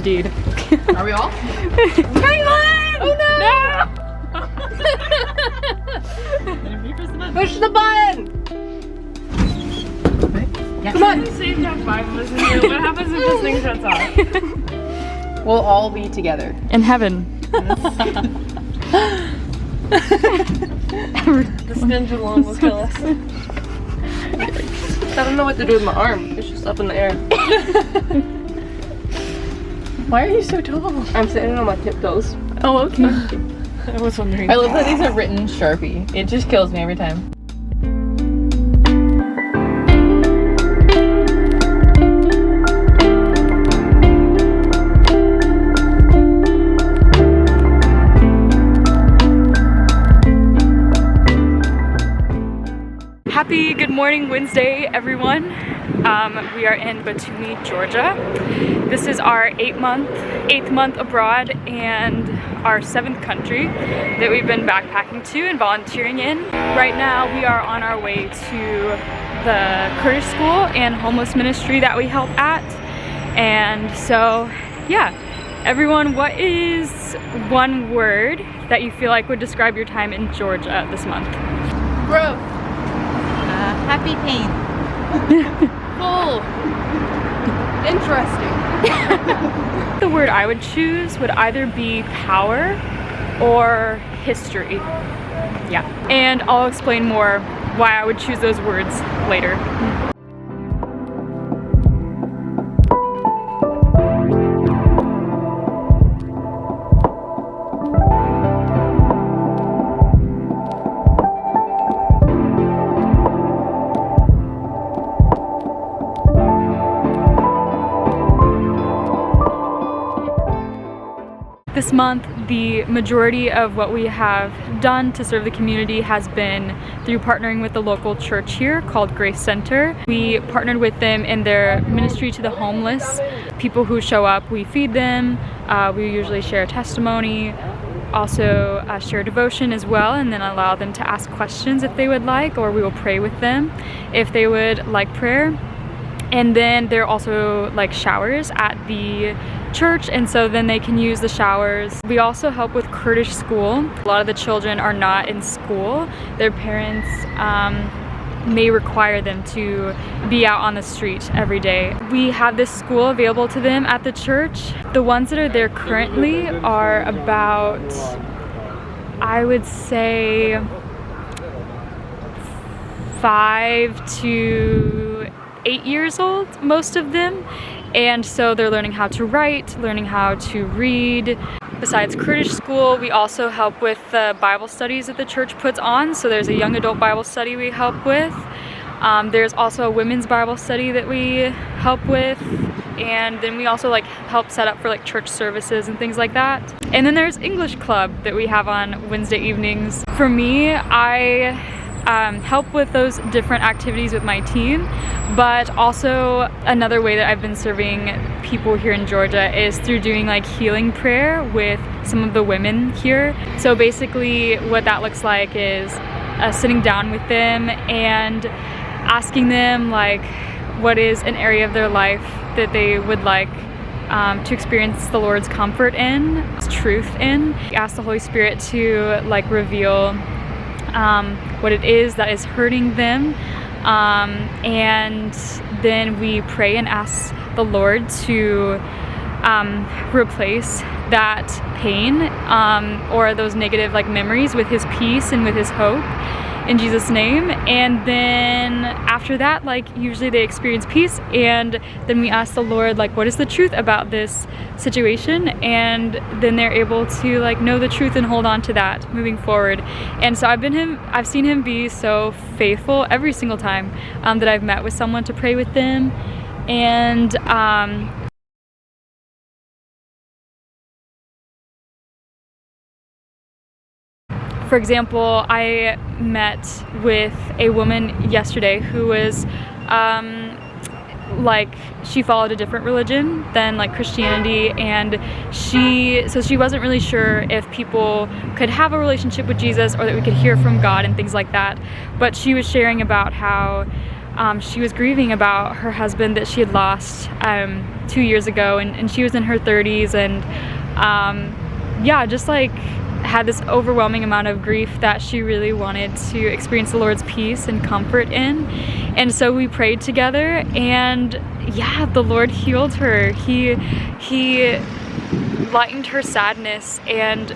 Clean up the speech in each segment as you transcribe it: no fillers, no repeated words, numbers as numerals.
Indeed. Are we all? Caitlin! Oh no! Push the button! Yeah. Come on! Save that 5 of us in here. What happens if this thing shuts off? We'll all be together. In heaven. The stench alone will kill us. I don't know what to do with my arm. It's just up in the air. Why are you so tall? I'm sitting on my tiptoes. Oh, okay. I was wondering. I love that these are written Sharpie. It just kills me every time. Happy Good Morning Wednesday, everyone. We are in Batumi, Georgia. This is our eighth month abroad and our 7th country that we've been backpacking to and volunteering in. Right now we are on our way to the Kurdish School and homeless ministry that we help at. And so, yeah, everyone, what is one word that you feel like would describe your time in Georgia this month? Growth. Happy pain. Full. Interesting. The word I would choose would either be power or history. Yeah. And I'll explain more why I would choose those words later. This month, the majority of what we have done to serve the community has been through partnering with the local church here called Grace Center. We partnered with them in their ministry to the homeless. People who show up, we feed them. We usually share testimony, also share devotion as well, and then allow them to ask questions if they would like, or we will pray with them if they would like prayer. And then there are also like showers at the church, and so then they can use the showers. We also help with Kurdish School. A lot of the children are not in school. Their parents may require them to be out on the street every day. We have this school available to them at the church. The ones that are there currently are about, I would say, 5 to 8 years old, most of them. And so they're learning how to write, learning how to read. Besides Kurdish School, we also help with the Bible studies that the church puts on. So there's a young adult Bible study we help with. There's also a women's Bible study that we help with. And then we also like help set up for like church services and things like that. And then there's English Club that we have on Wednesday evenings. For me, I help with those different activities with my team, but also another way that I've been serving people here in Georgia is through doing like healing prayer with some of the women here. So basically what that looks like is sitting down with them and asking them like what is an area of their life that they would like to experience the Lord's comfort in, truth in. Ask the Holy Spirit to like reveal what it is that is hurting them, and then we pray and ask the Lord to replace that pain or those negative like memories with His peace and with His hope in Jesus' name. And then after that, like usually they experience peace, and then we ask the Lord like what is the truth about this situation, and then they're able to like know the truth and hold on to that moving forward. And so I've seen Him be so faithful every single time that I've met with someone to pray with them. And for example, I met with a woman yesterday who was like she followed a different religion than like Christianity, and she wasn't really sure if people could have a relationship with Jesus or that we could hear from God and things like that. But she was sharing about how she was grieving about her husband that she had lost 2 years ago, and she was in her 30s, and yeah, just like had this overwhelming amount of grief that she really wanted to experience the Lord's peace and comfort in. And so we prayed together, and yeah, the Lord healed her. He lightened her sadness and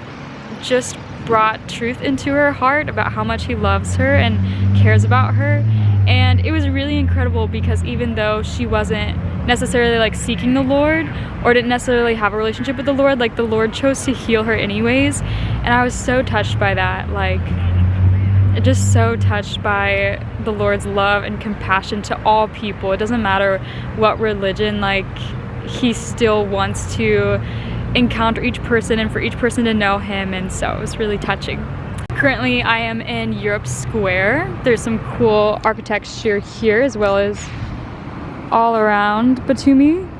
just brought truth into her heart about how much he loves her and cares about her. And it was really incredible because even though she wasn't necessarily like seeking the Lord or didn't necessarily have a relationship with the Lord, like the Lord chose to heal her anyways. And I was so touched by that, like just so touched by the Lord's love and compassion to all people. It doesn't matter what religion, like he still wants to encounter each person and for each person to know him, and so it was really touching. Currently I am in Europe Square. There's some cool architecture here as well as all around Batumi.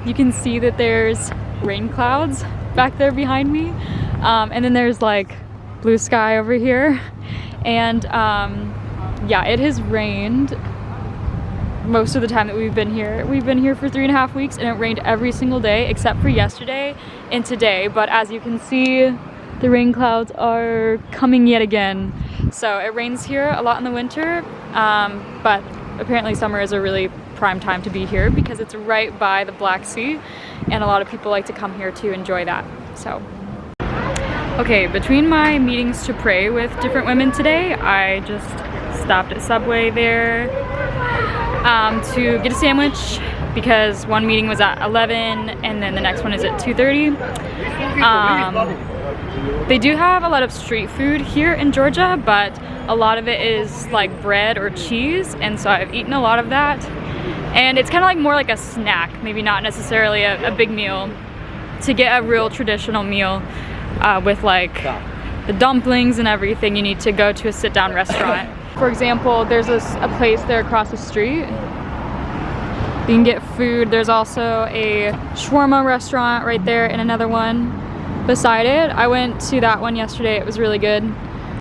You can see that there's rain clouds back there behind me, and then there's like blue sky over here, and yeah, it has rained most of the time that we've been here. We've been here for 3.5 weeks, and it rained every single day except for yesterday and today. But as you can see, the rain clouds are coming yet again. So it rains here a lot in the winter, but apparently summer is a really prime time to be here because it's right by the Black Sea, and a lot of people like to come here to enjoy that. So okay, between my meetings to pray with different women today, I just stopped at Subway there to get a sandwich because one meeting was at 11 and then the next one is at 2:30. They do have a lot of street food here in Georgia, but a lot of it is like bread or cheese, and so I've eaten a lot of that. And it's kind of like more like a snack, maybe not necessarily a big meal. To get a real traditional meal with like the dumplings and everything, you need to go to a sit-down restaurant. For example, there's a place there across the street. You can get food. There's also a shawarma restaurant right there and another one beside it. I went to that one yesterday. It was really good.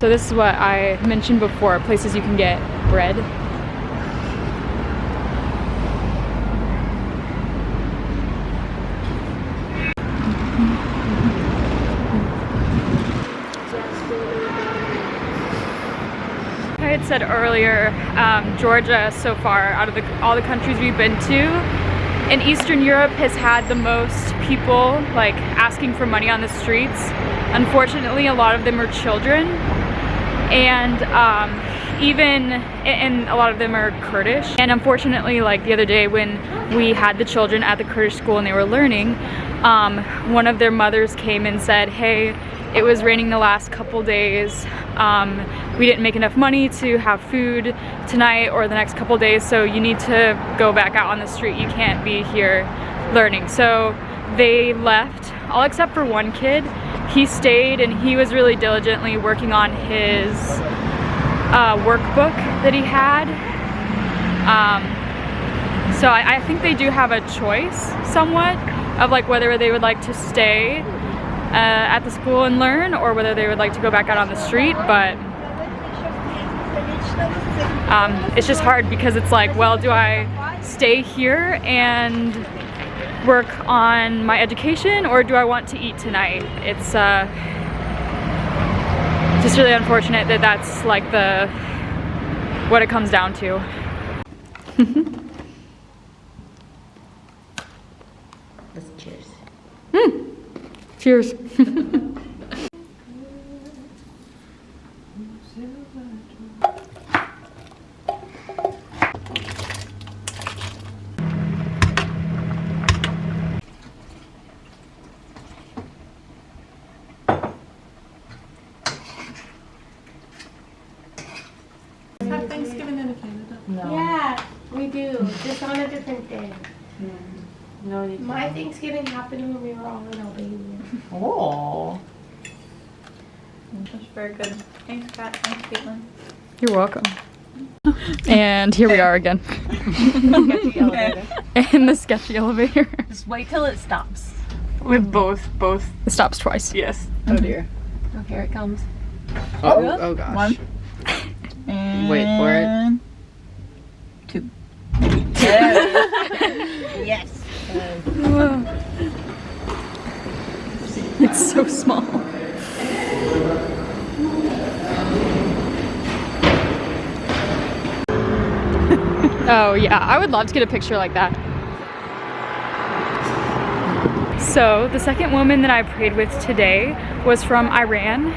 So this is what I mentioned before, places you can get bread. I had said earlier, Georgia so far, out of all the countries we've been to, in Eastern Europe has had the most people like asking for money on the streets. Unfortunately, a lot of them are children, and a lot of them are Kurdish. And unfortunately, like the other day when we had the children at the Kurdish school and they were learning, one of their mothers came and said, hey, it was raining the last couple days. We didn't make enough money to have food tonight or the next couple days, so you need to go back out on the street. You can't be here learning. So they left, all except for one kid. He stayed and he was really diligently working on his workbook that he had. So I think they do have a choice somewhat of like whether they would like to stay at the school and learn or whether they would like to go back out on the street, but it's just hard because it's like, well, do I stay here and work on my education or do I want to eat tonight? It's just really unfortunate that that's like what it comes down to. Let's cheers. Cheers. Have Thanksgiving in Canada? No. Yeah, we do. Just on a different day. No, you My Thanksgiving happened when we were all in Albania. Oh. That's very good. Thanks, Kat. Thanks, Caitlin. You're welcome. And here we are again. In the sketchy elevator. Just wait till it stops. With both. It stops twice. Yes. Oh dear. Oh, here it comes. Oh gosh. One. Wait for it. Two. Yes. It's so small. Oh yeah, I would love to get a picture like that. So the second woman that I prayed with today was from Iran.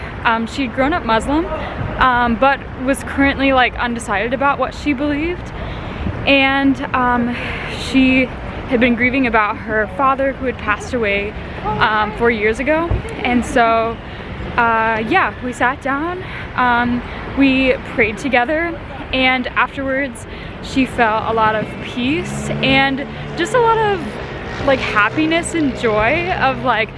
She'd grown up Muslim, but was currently like undecided about what she believed. And she had been grieving about her father who had passed away 4 years ago. And so yeah, we sat down, we prayed together, and afterwards she felt a lot of peace and just a lot of like happiness and joy of like,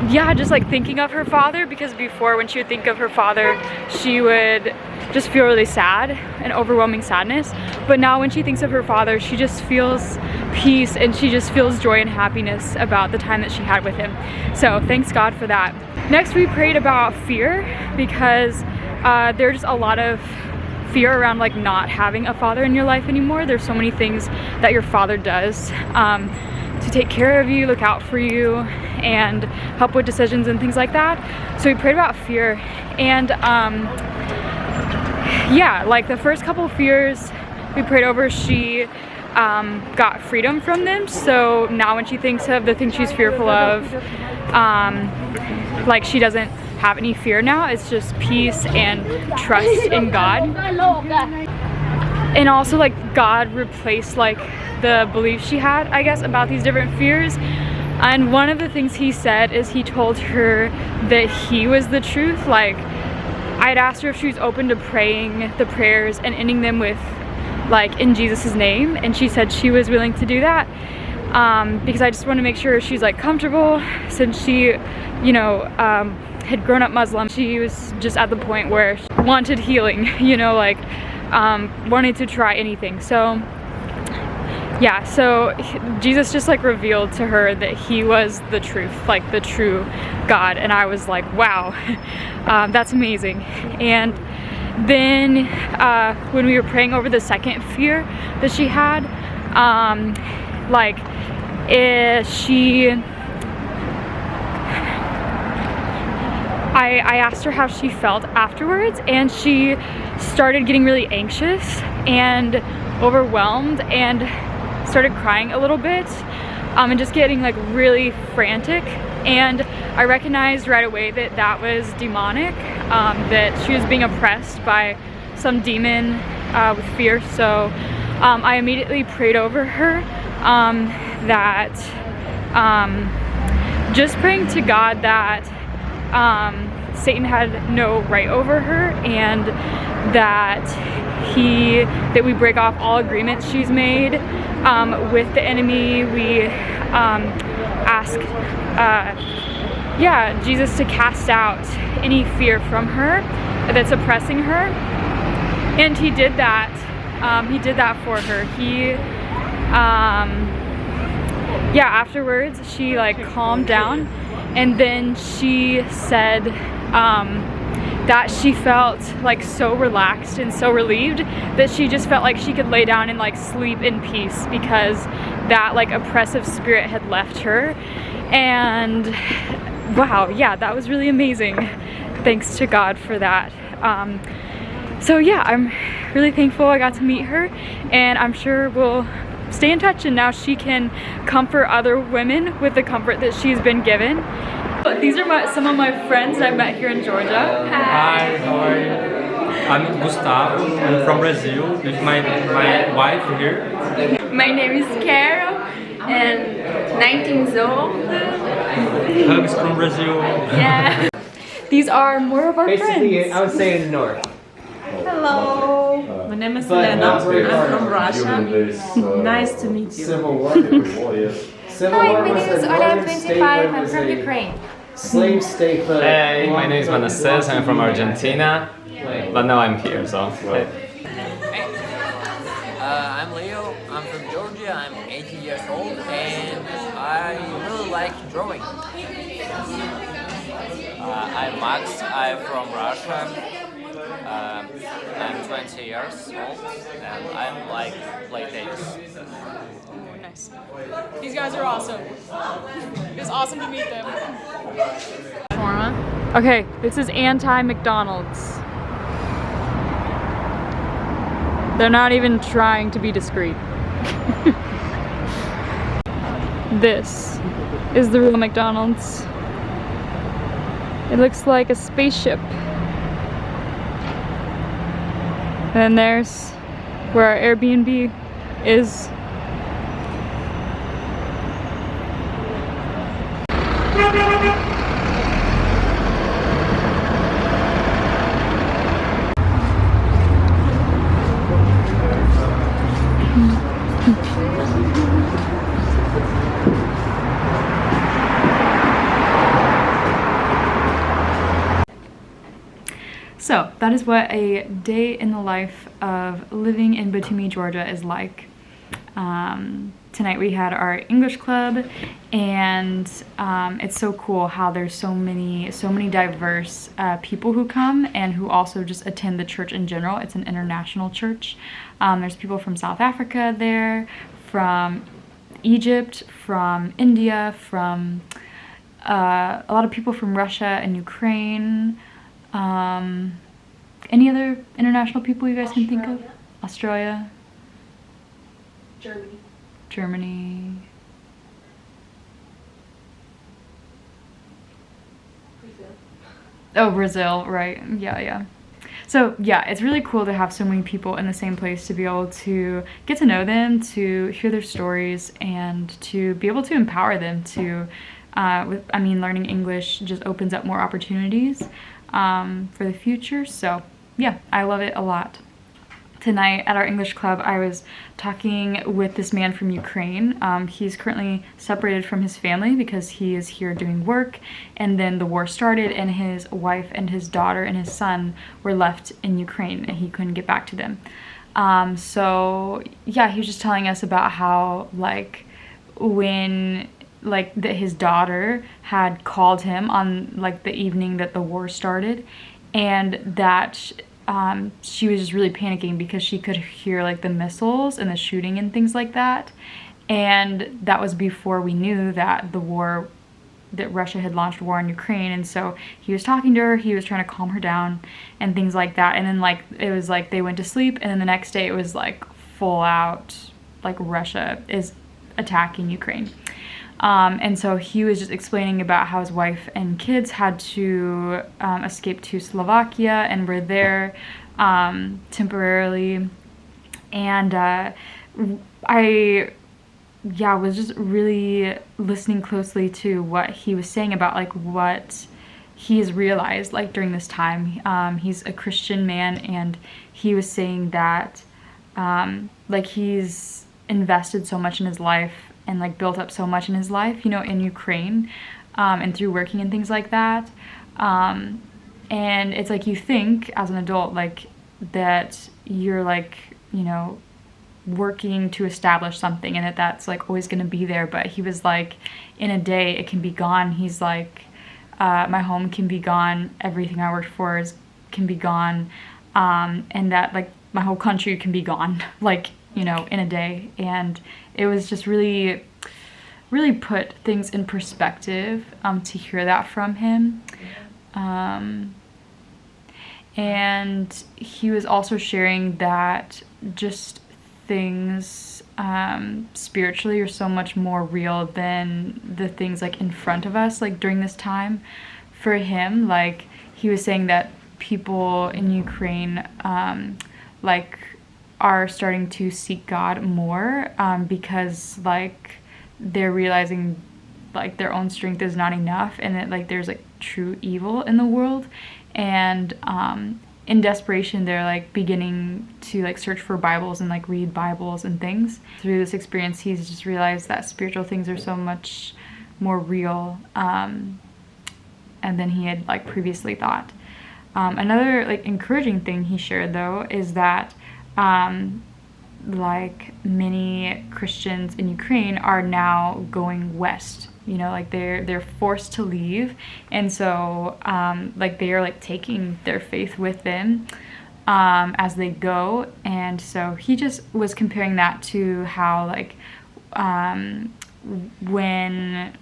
yeah, just like thinking of her father, because before when she would think of her father she would just feel really sad and overwhelming sadness, but now when she thinks of her father she just feels peace and she just feels joy and happiness about the time that she had with him. So thanks God for that. Next we prayed about fear, because there's a lot of fear around like not having a father in your life anymore. There's so many things that your father does to take care of you, look out for you, and help with decisions and things like that. So we prayed about fear, and yeah, like the first couple of fears we prayed over, she got freedom from them. So now when she thinks of the things she's fearful of, like she doesn't have any fear now. It's just peace and trust in God. And also like God replaced like the beliefs she had, I guess, about these different fears. And one of the things he said is he told her that he was the truth. Like I'd asked her if she was open to praying the prayers and ending them with like in Jesus' name, and she said she was willing to do that, because I just want to make sure she's like comfortable, since she, you know, had grown up Muslim. She was just at the point where she wanted healing, you know, like wanted to try anything. So yeah, so Jesus just like revealed to her that he was the truth, like the true God, and I was like, wow, that's amazing. And then when we were praying over the second fear that she had, like I asked her how she felt afterwards, and she started getting really anxious and overwhelmed and started crying a little bit, and just getting like really frantic. And I recognized right away that that was demonic, that she was being oppressed by some demon with fear. So I immediately prayed over her that just praying to God that Satan had no right over her, and that we break off all agreements she's made with the enemy. We ask yeah, Jesus to cast out any fear from her that's oppressing her, and he did that. He did that for her. He yeah, afterwards she like calmed down, and then she said that she felt like so relaxed and so relieved that she just felt like she could lay down and like sleep in peace, because that like oppressive spirit had left her. And wow, yeah, that was really amazing. Thanks to God for that. So yeah, I'm really thankful I got to meet her, and I'm sure we'll stay in touch, and now she can comfort other women with the comfort that she's been given. But these are some of my friends I met here in Georgia. Hi, how are you? I'm Gustavo. I'm from Brazil with my wife here. My name is Carol, and 19 years old. Hugs from Brazil. Yeah. These are more of our Basically, friends. I would say in the north. Hello. My name is Lena. I'm from Russia. Nice to meet you. Civil War. Civil Hi, War my was name is the Ola, northern 25. state where it I'm was from a Ukraine. slave state. But Hey, my name is Manasseh. I'm from Argentina, but now I'm here, so. I Leo. I'm from Georgia. I'm 18 years old, and I really like drawing. I'm Max. I'm from Russia. I'm 20 years old, and I like play tennis. Oh, nice. These guys are awesome. It was awesome to meet them. Okay, this is anti-McDonald's. They're not even trying to be discreet. This is the real McDonald's. It looks like a spaceship. And there's where our Airbnb is. So that is what a day in the life of living in Batumi, Georgia is like. Tonight we had our English club, and it's so cool how there's so many diverse people who come and who also just attend the church in general. It's an international church. There's people from South Africa there, from Egypt, from India, from a lot of people from Russia and Ukraine. Any other international people you guys can think of? Australia? Germany. Oh, Brazil, right. Yeah. So yeah, it's really cool to have so many people in the same place to be able to get to know them, to hear their stories, and to be able to empower them to, learning English just opens up more opportunities for the future. So yeah, I love it a lot. Tonight at our English club, I was talking with this man from Ukraine. He's currently separated from his family because he is here doing work, and then the war started and his wife and his daughter and his son were left in Ukraine and he couldn't get back to them. So yeah, he was just telling us about how when his daughter had called him on the evening that the war started, and that she was just really panicking because she could hear the missiles and the shooting and things like that. And that was before we knew that that Russia had launched war on Ukraine. And so he was talking to her, he was trying to calm her down and things like that. And then it was they went to sleep, and then the next day it was full out Russia is attacking Ukraine. And so he was just explaining about how his wife and kids had to escape to Slovakia and were there temporarily. And I was just really listening closely to what he was saying about what he's realized during this time. He's a Christian man, and he was saying that he's invested so much in his life and built up so much in his life, in Ukraine, and through working and things like that. And it's you think as an adult, that you're working to establish something, and that's always going to be there. But he was in a day it can be gone. He's my home can be gone, everything I worked for can be gone, and that my whole country can be gone in a day. And it was just really put things in perspective to hear that from him. And he was also sharing that just things spiritually are so much more real than the things in front of us during this time. For him, he was saying that people in Ukraine are starting to seek God more because they're realizing their own strength is not enough, and that there's true evil in the world. And in desperation, they're beginning to search for Bibles and read Bibles and things. Through this experience, he's just realized that spiritual things are so much more real and than he had previously thought. Another encouraging thing he shared though is that like many Christians in Ukraine are now going west. You know, like they're forced to leave, and so like they are like taking their faith with them as they go. And so he just was comparing that to how like when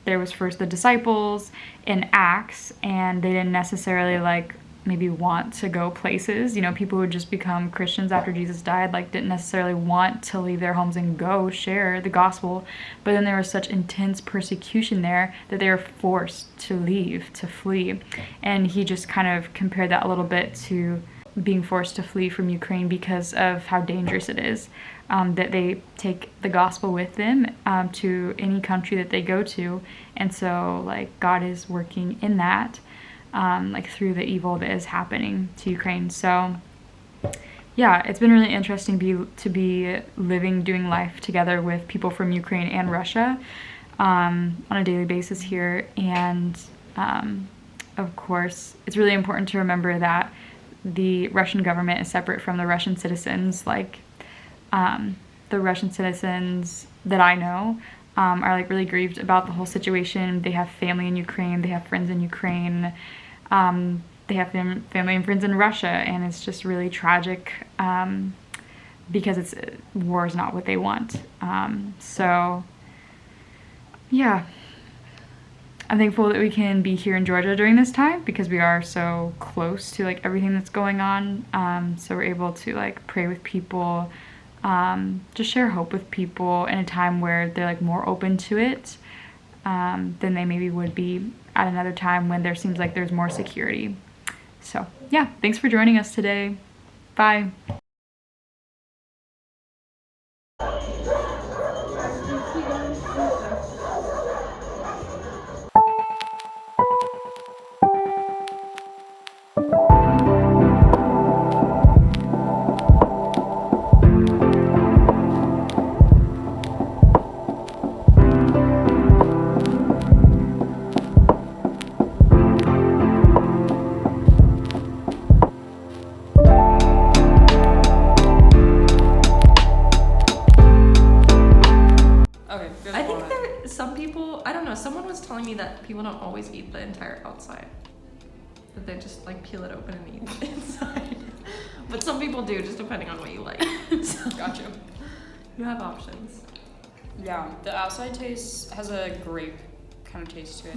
there was first the disciples in Acts, and they didn't necessarily like maybe want to go places. You know, people who would just become Christians after Jesus died, like didn't necessarily want to leave their homes and go share the gospel. But then there was such intense persecution there that they were forced to leave, to flee. And he just kind of compared that a little bit to being forced to flee from Ukraine because of how dangerous it is, that they take the gospel with them to any country that they go to. And so like God is working in that, like through the evil that is happening to Ukraine. So yeah, it's been really interesting to be living, doing life together with people from Ukraine and Russia on a daily basis here. And of course, it's really important to remember that the Russian government is separate from the Russian citizens. Like the Russian citizens that I know are like really grieved about the whole situation. They have family in Ukraine, they have friends in Ukraine, they have family and friends in Russia, and it's just really tragic because war is not what they want. So yeah, I'm thankful that we can be here in Georgia during this time because we are so close to like everything that's going on. So we're able to like pray with people, just share hope with people in a time where they're like more open to it than they maybe would be at another time when there seems like there's more security. So yeah, thanks for joining us today. Bye. I think there some people, I don't know, someone was telling me that people don't always eat the entire outside. That they just like peel it open and eat the inside. But some people do, just depending on what you like. So Gotcha. you have options. Yeah, the outside taste has a grape kind of taste to it.